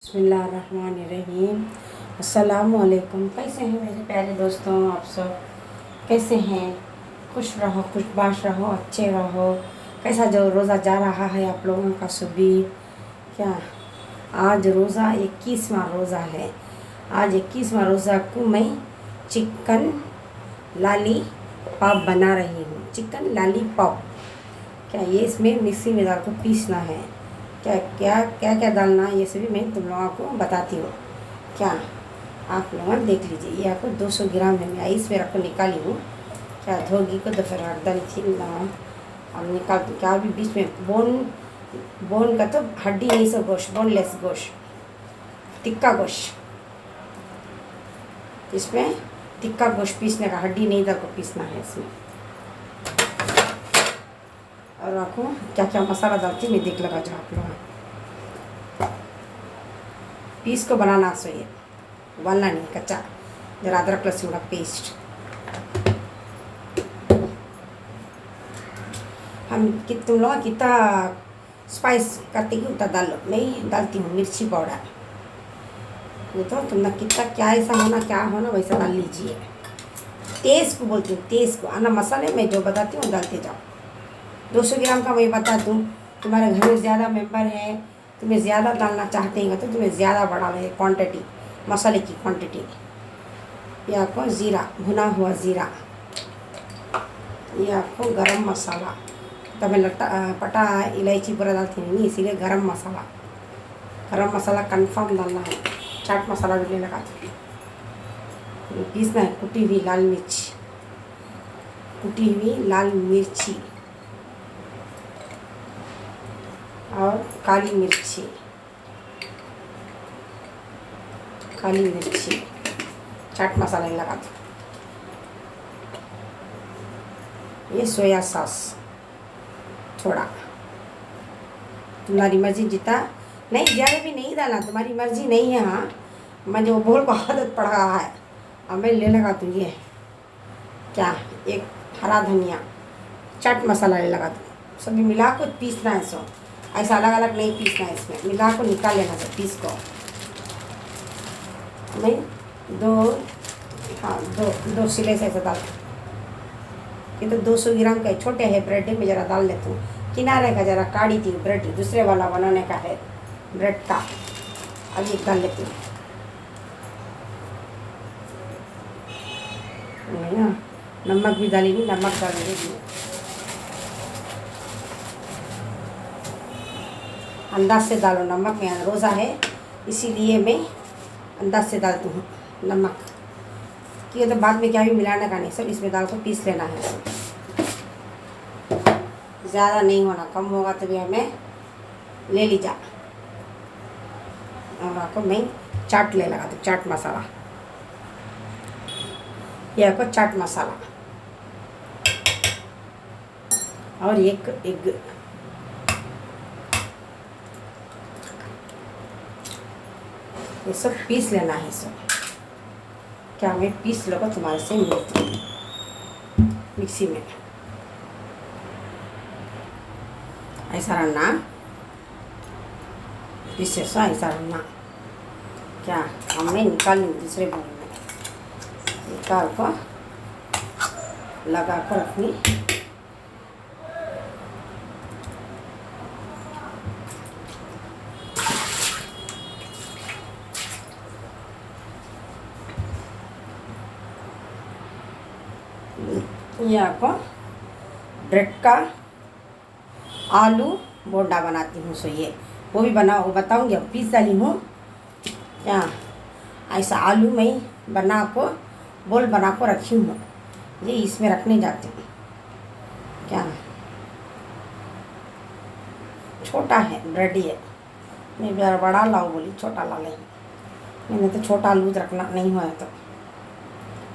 बिस्मिल्लाहिर्रहमानिर्रहीम। अस्सलामुअलैकुम। कैसे हैं मेरे प्यारे दोस्तों, आप सब कैसे हैं? खुश रहो, खुशबाश रहो, अच्छे रहो। कैसा जो रोज़ा जा रहा है आप लोगों का सुबह? क्या आज रोज़ा 21वां रोज़ा है। आज 21वां रोज़ा को मैं चिकन लॉलीपॉप बना रही हूँ। चिकन लॉलीपॉप क्या ये इसमें मिक्सी में डाल को पीसना है। क्या क्या क्या क्या डालना है ये सभी मैं तुम लोगों को बताती हूँ। क्या आप लोग देख लीजिए। ये आपको 200 ग्राम है। मैं आइस में रखकर निकाली हूँ। क्या धोगी को तो फिर रख डाली थी ना, अब निकाल क्या अभी बीच में बोन का तो हड्डी नहीं, सब गोश्त, बोनलेस गोश्त, टिक्का गोश्त। इसमें टिक्का गोश्त पीसने का, हड्डी नहीं डाल को पीसना है इसमें। और आपको क्या क्या मसाला डालती मैं देख लगा जो आप लोग पीस को बनाना चाहिए, वाला नहीं कच्चा। जरा अदरक लहसुन का पेस्ट तुम लोग कितना स्पाइस करते कि उतना डाल लो। मैं डालती हूँ मिर्ची पाउडर। वो तो तुमने कितना क्या ऐसा होना क्या होना वैसा डाल लीजिए। तेज़ को बोलती हूँ, तेज़ को आना मसाले में जो बताती हूँ डालते जाओ। 200 ग्राम का मैं बता दूँ। तुम्हारे घर में ज़्यादा मेंबर है, तुम्हें ज़्यादा डालना चाहते हैं तो तुम्हें ज़्यादा बढ़ा लो क्वांटिटी, मसाले की क्वांटिटी। ये आपको ज़ीरा, भुना हुआ ज़ीरा। ये आपको गरम मसाला, तो मैं पटा इलायची पूरा डालती नहीं, इसीलिए गरम मसाला कंफर्म डालना है। चाट मसाला भी नहीं लगाती। पीसना है कुटी हुई लाल मिर्ची और काली मिर्ची। चाट मसाला ही लगा दो। ये सोया सॉस थोड़ा, तुम्हारी मर्जी, जितना नहीं ज़्यादा भी नहीं डालना, तुम्हारी मर्जी नहीं है। हाँ मुझे वो बहुत आदत पड़ रहा है। अब मैं ले लगा दूँ ये क्या, एक हरा धनिया, चाट मसाला ले लगा दूँ। सभी मिला को पीसना है। सो ऐसा अलग अलग नहीं पीसना है, इसमें मिला को निकाल लेना है पीस को। नहीं दो सिले से ऐसा डाल। ये तो 200 ग्राम का छोटे है ब्रेड में, ज़रा डाल देता हूँ। किनारे का ज़रा काढ़ी थी ब्रेड, दूसरे वाला बनाने का है ब्रेड का। अब ये डाल लेती हूँ ना। नमक भी डालेगी, नमक डाल देगी। अंदाज से डालो नमक, में रोज़ा है इसीलिए मैं अंदाज से डालती हूँ नमक। कि तो बाद में क्या भी मिलाने का नहीं, सब इसमें डाल को पीस लेना है। ज़्यादा नहीं होना, कम होगा तो भी हमें ले लीजा। और आपको मैं चाट ले लगा दूँ, चाट मसाला। ये आपको चाट मसाला और एक एग। ये सब पीस लेना है। सब क्या मैं पीस लगा तुम्हारे से मिलती हूँ मिक्सी में। ऐसा रखना पीसे सो, ऐसा रखना। क्या हमने निकाल ली दूसरे बार में, निकाल को लगा कर रखनी। ये आपको ब्रेड का आलू बोंडा बनाती हूँ। सो ये वो भी वो बताऊँगी। अब पीस डाली हूँ क्या, ऐसा आलू में बोल बना को रखी हूँ। ये इसमें रखने जाती हूँ। क्या छोटा है ब्रेड, ये मैं ज़रा बड़ा लाओ बोली, छोटा ला लें। मैंने तो छोटा आलू रखना नहीं हुआ तो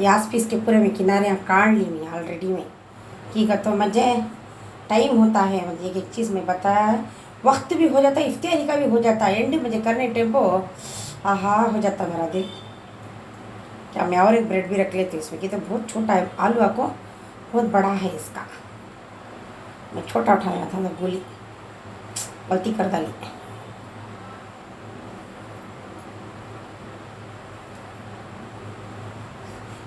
यास पीस के पूरे में किनारे काट ली मैं ऑलरेडी में। की का तो मुझे टाइम होता है, मुझे एक चीज़ में बताया है, वक्त भी हो जाता है, इफ्तारी का भी हो जाता है, एंड मुझे करने टेम्पो हो जाता मेरा दिल। क्या मैं और एक ब्रेड भी रख लेती हूँ इसमें, कि तो बहुत छोटा है आलू, आपको बहुत बड़ा है इसका। मैं छोटा उठा लेना था, मैं गोली गलती कर डाली।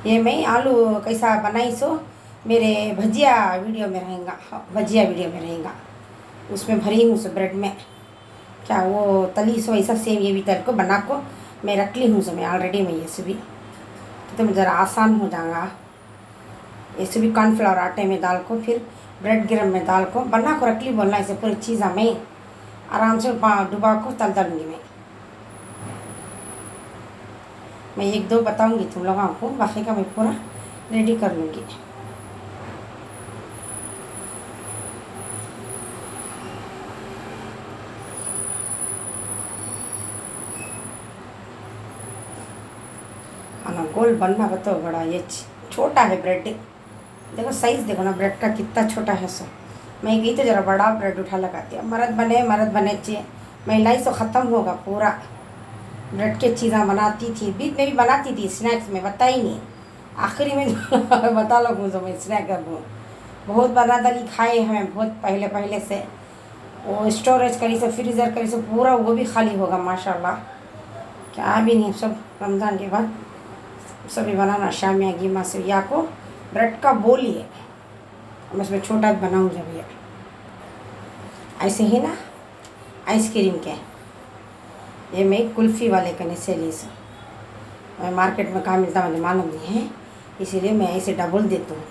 ये मैं आलू कैसा बनाई सो मेरे भजिया वीडियो में रहेगा, भजिया वीडियो में रहेगा। उसमें भरी हूँ सो ब्रेड में, क्या वो तली सो ऐसा सेम ये भी तल को बना को मैं रख ली हूँ सो मैं ऑलरेडी में ये सभी तो ज़रा आसान हो जाएगा। ये सभी कॉर्नफ्लावर आटे में डाल को फिर ब्रेड गिरम में डाल को बना को रख ली बोलना, ऐसे पूरी चीज़ मैं आराम से डुबा को तल दूँगी मैं एक दो बताऊँगी तुम लोगों को, बाकी का मैं पूरा रेडी कर लूँगी। ना गोल बनना बताओ बड़ा, ये छोटा है ब्रेड, देखो साइज़ देखो ना ब्रेड का कितना छोटा है सो। मैं गई तो ज़रा बड़ा ब्रेड उठा लगाती हूँ, मर्द बने चाहिए महिलाई सो ख़त्म होगा पूरा। ब्रेड के चीज़ें बनाती थी, बीच में भी बनाती थी स्नैक्स में, बता ही नहीं आखिरी में बता लो मुझे मैं स्नैक कर दूँ बहुत बना दली खाए हमें बहुत पहले से। वो स्टोरेज करी से फ्रीज़र करी से पूरा वो भी खाली होगा माशाल्लाह, क्या भी नहीं। सब रमज़ान के बाद सभी बनाना शामिया गिमा से या को ब्रेड का बोल ही है, मैं इसमें छोटा बनाऊँ जब ये ऐसे ही ना आइसक्रीम के ये मैं कुल्फ़ी वाले कने से ली से मार्केट में कहाँ मिलता मुझे मालूम नहीं है, इसीलिए मैं ऐसे डबल देती हूँ।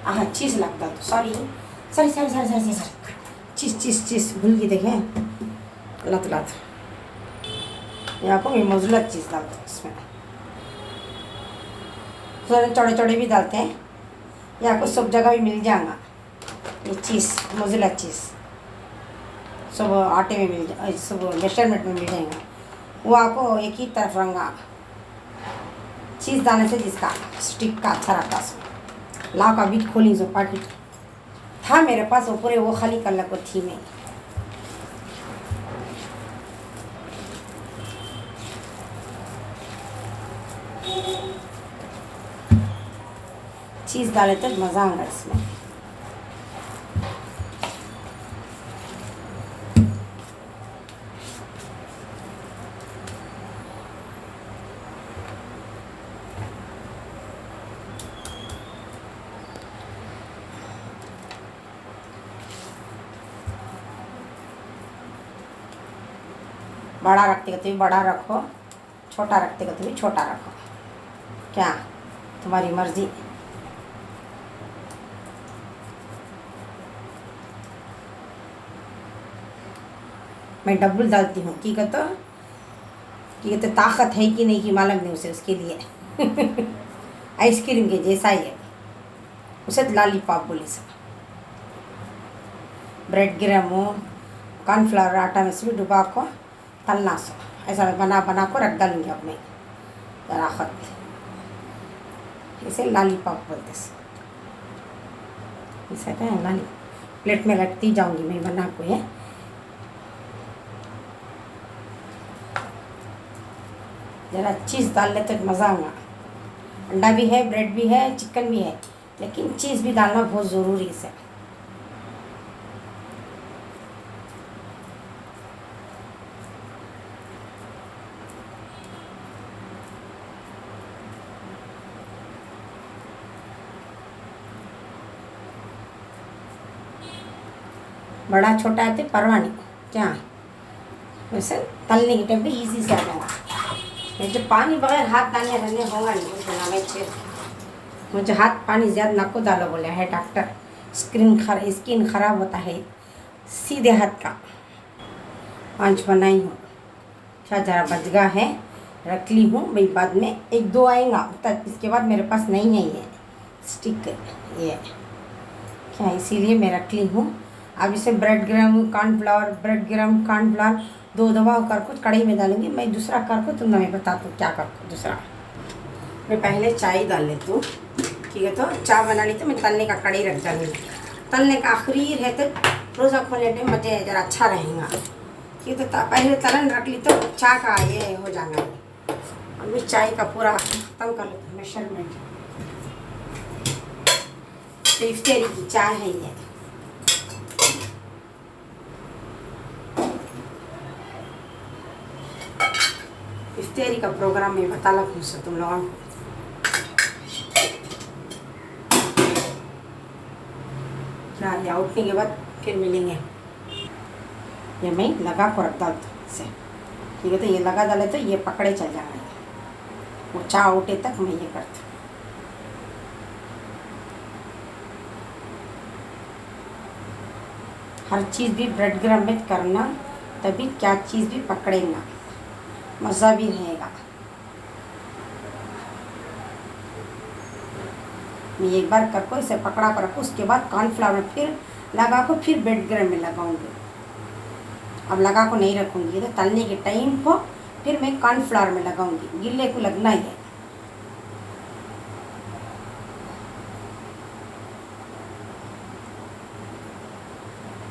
हाँ चीज़ लगता तो सॉरी चीज़ भूल गई देखें लत यहाँ को मैं मौजूदा चीज़ डालता हूँ इसमें, थोड़े चौड़े भी डालते हैं, यहाँ को सब जगह भी मिल जाएगा ये चीज़ मौजूदा चीज़ सब आटे में मिल जाए, सब मेजरमेंट में मिल जाएगा। वो आपको एक ही तरफ रंगा चीज़ डालने से जिसका स्टिक का अच्छा रहता है। लाव का बीट खोली जो पैकेट था मेरे पास वो पूरे वो खाली कर को थी मैं। चीज़ डाले तो मज़ा आएगा इसमें। बड़ा रखते तो भी बड़ा रखो, छोटा रखते तो भी छोटा रखो, क्या तुम्हारी मर्जी। मैं डबल डालती हूँ कि कहते ताकत है कि नहीं कि मालूम नहीं उसे, उसके लिए आइसक्रीम के जैसा ही है उसे लॉलीपॉप बोले सब। ब्रेड गिरम कॉर्नफ्लावर आटा में से भी डुबा को तलना सो ऐसा बना को रख डालूँगी अब मैं दराखत, इसे लॉलीपॉप बोलते इसे क्या है लॉली। प्लेट में रखती जाऊँगी मैं बना को ये ज़रा चीज़ डाल लेते तो मज़ा आऊँगा। अंडा भी है, ब्रेड भी है, चिकन भी है, लेकिन चीज़ भी डालना बहुत ज़रूरी है। बड़ा छोटा है तो परवाह नहीं, क्या वैसे तलने के टाइम पे ईजी से आ जाएगा। जो पानी बगैर हाथ डालने रहने होगा नहीं, मुझे हाथ पानी ज़्यादा नको डालो बोले है डॉक्टर, स्किन ख़राब होता है सीधे हाथ का। 5 बनाई हूँ, अच्छा ज़रा बच गया है रख ली हूँ भाई, बाद में 1-2 आएगा तक, इसके बाद मेरे पास नहीं है ये स्टिक ये क्या, इसीलिए मैं रख ली हूँ। अब इसे ब्रेड गिरम कॉर्नफ्लावर 2 दवा कर कुछ कढ़ाई में डालेंगे। मैं दूसरा कर को तुम मैं बताती हूँ क्या कर दूसरा। मैं पहले चाय डाल लेती हूँ, ठीक है। तो चाय बना ली तो मैं तलने का कढ़ाई रख डालूँगी, तलने का आखिरी है तो रोज़ा खोलने टाइम मुझे ज़रा अच्छा रहेगा, ठीक है। तो पहले तलन रख ली तो चाय का ये हो जाएगा। अभी चाय का पूरा ख़त्म कर लेते हैं मेजरमेंट, तो इफ्तारी की चाय है ये। इफ्तारी का प्रोग्राम में बता ला पूछो तुम लोगों को। क्या या उठने के बाद फिर मिलेंगे। ये मैं लगा को रख डाल से, ठीक है। तो ये लगा डाले तो ये पकड़े चल जाएंगे, वो चाय उठे तक मैं ये करती हूँ। हर चीज़ भी ब्रेड क्रम्ब में करना, तभी क्या चीज़ भी पकड़ेगा, मज़ा भी रहेगा। मैं एक बार करको इसे पकड़ा कर रखो, उसके बाद कॉर्नफ्लावर फिर लगा को फिर ब्रेड क्रम्ब में लगाऊंगी। अब लगा को नहीं रखूँगी, तो तलने के टाइम को फिर मैं कॉर्नफ्लावर में लगाऊंगी, गिल्ले को लगना ही है।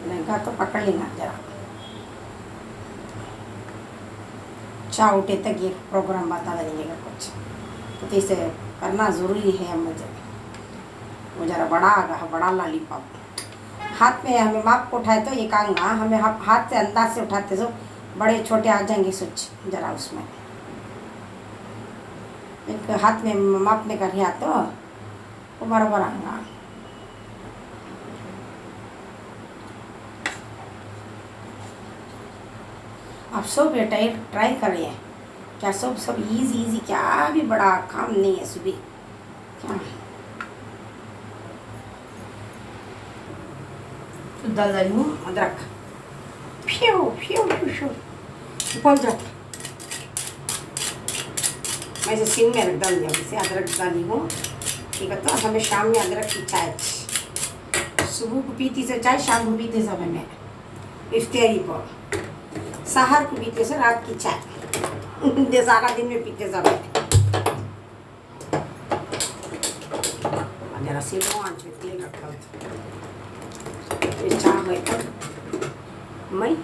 लगा तो पकड़ लेना जरा, चाय उठे तक ये प्रोग्राम बता देंगे कुछ, तो इसे करना ज़रूरी है मुझे। वो जरा बड़ा आ गया, बड़ा लॉलीपॉप हाथ में हमें माप को उठाए तो एक आंगा, हमें हाथ से अंदाज से उठाते तो बड़े छोटे आ जाएंगे स्विच जरा उसमें। एक हाथ में माप में कर तो वो बराबर आएगा। आप सब बेटा एक ट्राई करिए, क्या सब इजी, क्या भी बड़ा काम नहीं है सुबह क्या। तो डाल रही हूँ अदरक, फ्यू फ्यू फ्यू बोल जाता। मैं इसे सिम में रख डालूँगी, अब इसे अदरक डाली हूँ, ठीक है। तो हमें शाम में अदरक की चाय, सुबह को पीती से चाय, शाम को पीते समय में इफ्तारी को, सहर को पीते से रात की चाय, सारा दिन में पीते समय। जरा सिलो आंच में तेल रखा ये चाय हुए तो मैं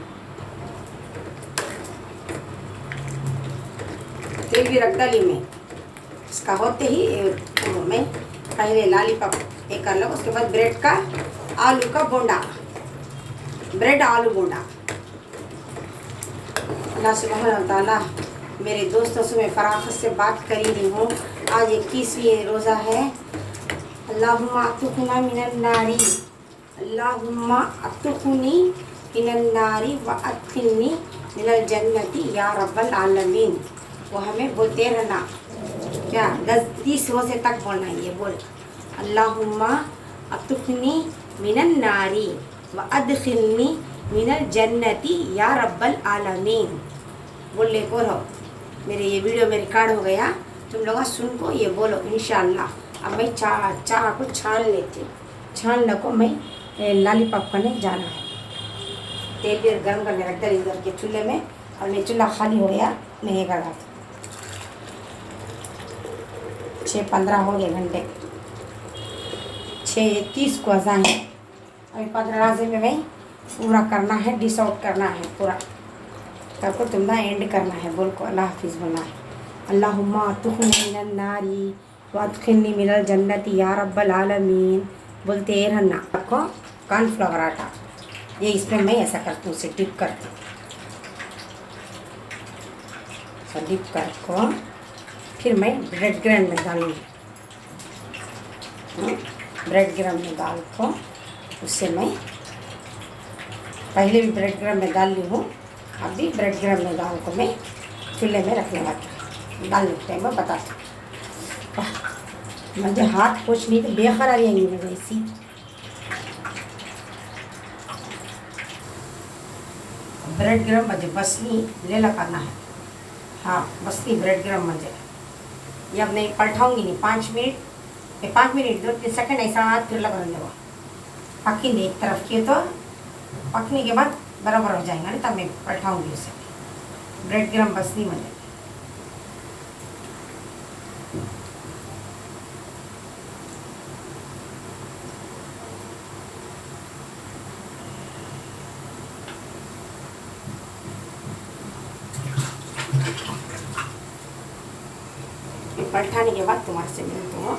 तेल भी रख डाली मैं। इसका होते ही मैं पहले लॉलीपॉप एक कर लो, उसके बाद ब्रेड का आलू का बोंडा, ब्रेड आलू बोंडा। अल्लाह सुब्हानहू व तआला मेरे दोस्तों से मैं फराखत से बात कर ही रही हूँ। आज 21वीं रोज़ा है। अल्लाहुम्मा अतुक़ना मिनन नारी, अल्लाहुम्मा अतुक़नी मिनन नारी व अदखिलनी मिनल जन्नती या रब्बल आलमीन। वो हमें बोलते रहना, क्या 10-30 रोज़े तक बोलना है ये बोल, अल्लाहुम्मा अतुक़नी मिनन नारी व अदखिलनी मिनल जन्नती या रब्बल आलमीन। बोल ले को रहो। मेरे ये वीडियो में रिकॉर्ड हो गया, तुम लोग सुन को ये बोलो इंशाअल्लाह। अब मैं चाह को छान लेती हूँ, छान को मैं लॉलीपॉप करने जाना है। तेल भी गर्म करने रख दे इधर के चूल्हे में, और मैं चूल्हा खाली हो गया, मैं ये कर 6-15 हो गए घंटे, 6:30 को अज़ान है। अभी 15 से में मैं पूरा करना है, डिश आउट करना है पूरा, तब को तुम ना एंड करना है, बोल को अल्लाह हाफिज़ बोलना है। अल्लाहुम्मा अतुक़नी मिनन नारी व अदखिलनी मिनल जन्नती या रब्बल आलमीन बोलते रहना। आपको कॉर्नफ्लावर आटा ये इसमें मैं ऐसा करती हूँ, उसे डिप करती हूँ, सब डिप कर को फिर मैं ब्रेड क्रम्ब में डालूँगी। ब्रेड क्रम्ब में डाल को उससे मैं पहले भी ब्रेड क्रम्ब में डाल ली हूँ, अभी ब्रेड क्रम्ब में डाल को मैं चूल्हे में रखने वाली डालने के टाइम में बताती हूँ। मुझे हाथ पोछ नहीं तो बेखरारी आएंगी मुझे ऐसी। ब्रेड क्रम्ब मुझे बसनी ले लगाना है, हाँ बसनी ब्रेड क्रम्ब मुझे ये अब नहीं पलटाऊँगी नहीं, 5 मिनट 2-3 सेकंड ऐसा फिर लगा देगा। पकी नहीं एक तरफ की, तो पकने के बाद बराबर हो जाएगा नहीं, तब मैं पलटाऊँगी उसे। ब्रेड क्रम्ब बसनी मुझे पलटाने के बाद तुम्हारे से मिलती हूँ।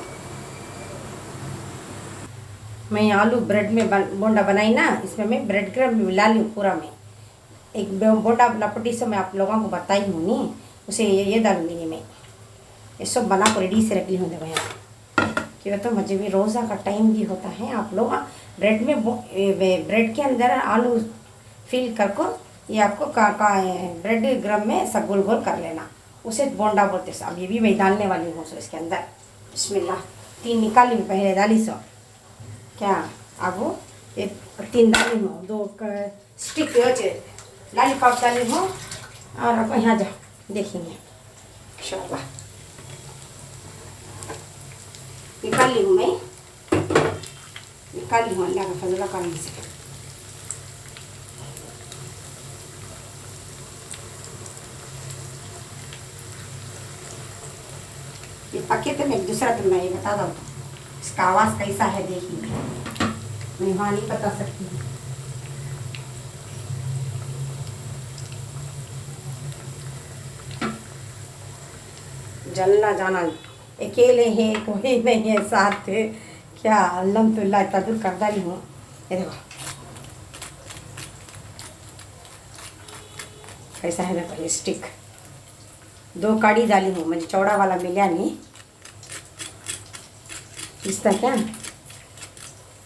मैं आलू ब्रेड में बोंडा बनाई ना, इसमें मैं ब्रेड क्रम्ब मिला ली पूरा। मैं एक बोंडा लपटी से मैं आप लोगों को बताई हूँ नहीं, उसे ये डालूँगी मैं। ये सब बना कर रेडी से रख ली हूँ देखो यहाँ। कि तो मुझे भी रोज़ा का टाइम भी होता है। आप लोग ब्रेड में ब्रेड के अंदर आलू फिल कर को ये आपको ब्रेड क्रम्ब में सब गोल गोल कर लेना, उसे बोंडा बोलते हैं। अब ये भी मैं डालने वाली हूँ। सो इसके अंदर बिस्मिल्लाह 3 निकाली हूँ, पहले डाली सो क्या अब वो 3 डाली हूँ, 2 स्टिक लॉलीपॉप डाली हूँ। और अब यहाँ जा देखेंगे इंशाल्लाह। निकाल ली हूँ मैं, निकाल ली हूँ अल्लाह का फजला करने से। ये पके तो मैं दूसरा तो मैं ये बता दूँ इसका आवाज़ कैसा है देखिए, मैं वहाँ नहीं बता सकती। जलना जाना, अकेले हैं, कोई नहीं है साथ थे क्या। अल्हम्दुलिल्लाह इतना दूर कर डाली हूँ। ये देखो कैसा है, देखो ये स्टिक 2 काड़ी डाली हूँ, मुझे चौड़ा वाला मिला नहीं। इसका क्या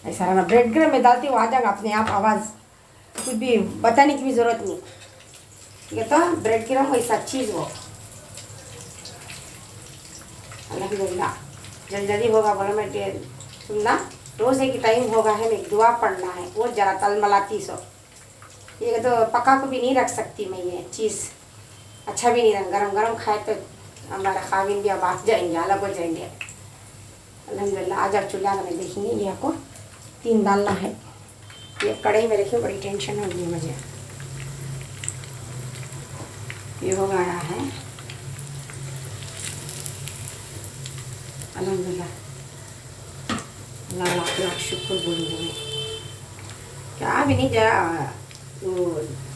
ऐसा रहना, ब्रेड क्रम्ब में डालती हूँ आ जाएगा अपने आप आवाज़, कुछ भी बताने की भी ज़रूरत नहीं। ये तो ब्रेड क्रम्ब वैसा चीज़ वो अल्हम्दुलिल्लाह जल्दी होगा। बोलो मैं सुनना, रोज़ एक टाइम होगा है, मैं दुआ पढ़ना है। वो ज़रा तल मलाती सो, ये तो पका को भी नहीं रख सकती मैं, ये चीज़ अच्छा भी नहीं रहा। गरम गरम खाए तो हमारा खाविन भी अब आ जाएंगे, अलग हो जाएंगे। अल्हम्दुलिल्लाह आज आप चूल्हा में देखेंगे। ये आपको 3 डालना है। ये कढ़ाई में रखिए, बड़ी टेंशन हो गई मुझे। ये हो गया है अल्हम्दुलिल्लाह, अल्लाह लाख शुक्र बोलूँगी मैं। क्या भी नहीं, जरा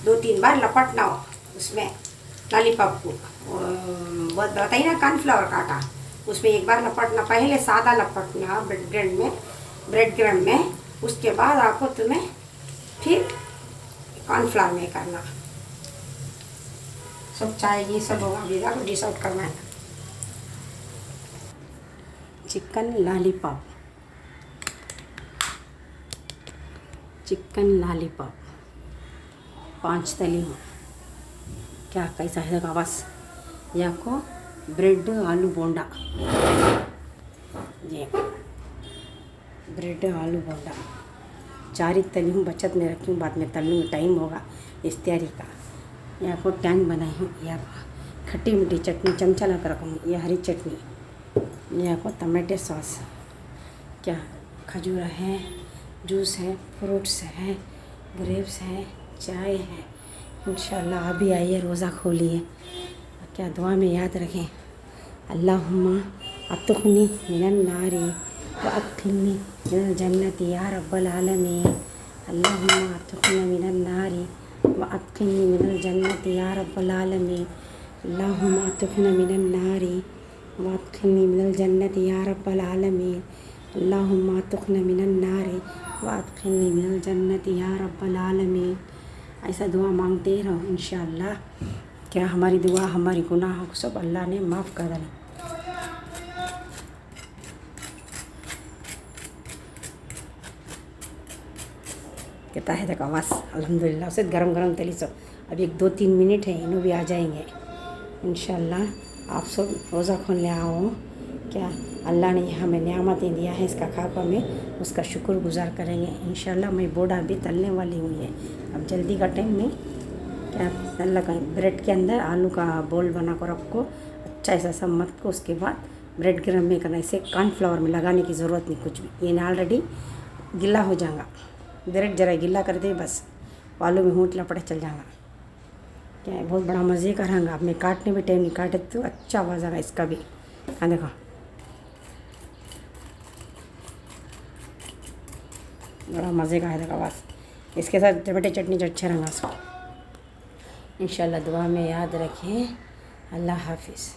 2-3 बार लपटना हो उसमें लॉलीपॉप को, बहुत बताइए ना कॉर्नफ्लावर काटा, उसमें 1 बार लपटना, पहले सादा लपटना ब्रेड क्रम्ब में, उसके बाद आपको तुम्हें फिर कॉर्नफ्लावर में करना। सब चाय ये सब होगा, अभी आपको डिश आउट करना है। चिकन लॉलीपॉप, चिकन लॉलीपॉप 5 तली हूँ। क्या कैसा है आवाज़। ये आपको ब्रेड आलू बोंडा, ये ब्रेड आलू बोंडा 4 ही तली हूँ, बचत में रखी हूँ, बाद में तलूँगी, टाइम होगा इस तैयारी का। ये आपको टैंग बनाई हूँ। ये आपको खट्टी मीठी चटनी चमचा ला कर रखूँगी, ये हरी चटनी, ये आपको टमाटो सॉस, क्या खजूर है, जूस है, फ्रूट्स है, ग्रेप्स है, चाय है। इंशाल्लाह अभी आइए, रोज़ा खोलिए, क्या दुआ में याद रखें, अल्लाहुम्मा अतुखनी मिनन नारी व अदखिलनी मिनल जन्नति या रब्बल आलमीन। अल्लाहुम्मा अतुखनी मिनन नारी व अदखिलनी मिनल जन्नति या रब्बल आलमीन। अल्लाहुम्मा अतुखनी मिनन नारी व अदखिलनी मिनल जन्नति या रब्बल आलमीन। अल्लाहुम्मा अतुखनी मिनन नारी व अदखिलनी मिनल जन्नति या रब्बल आलमीन। ऐसा दुआ मांगते रहो, इंशाअल्लाह क्या हमारी दुआ, हमारी गुनाह को सब अल्लाह ने माफ़ कर देना। कहता है तक आवाज़ अल्हम्दुलिल्लाह उसे गरम गरम तली सब। अब 1-2-3 मिनट है, इन्हों भी आ जाएंगे इंशाअल्लाह। आप सब रोज़ा खोलने आओ, क्या अल्लाह ने हमें नियामतें दिया है, इसका खाकर में उसका शुक्रगुजार करेंगे इंशाअल्लाह। मैं बोड़ा भी तलने वाली हूँ। ये अब जल्दी का टाइम में क्या अल्लाह का ब्रेड के अंदर आलू का बोल बना कर रखो, अच्छा ऐसा सब मत को। उसके बाद ब्रेड क्रम्ब में करना, इसे कॉर्नफ्लावर में लगाने की ज़रूरत नहीं कुछ भी, ये ऑलरेडी गिला हो जाएगा। ब्रेड जरा गिला कर दे बस, आलू में हूट लपड़े चल जाएगा। क्या है, बहुत बड़ा मज़े का रहेगा। आप में काटने में टाइम नहीं काटे तो अच्छा आवाज़ आएगा इसका भी। हाँ देखो बड़ा मज़े का है देखो आवाज़। इसके साथ टमाटर चटनी अच्छा रहेगा उसको। इंशाअल्लाह दुआ में याद रखें। अल्लाह हाफिज़।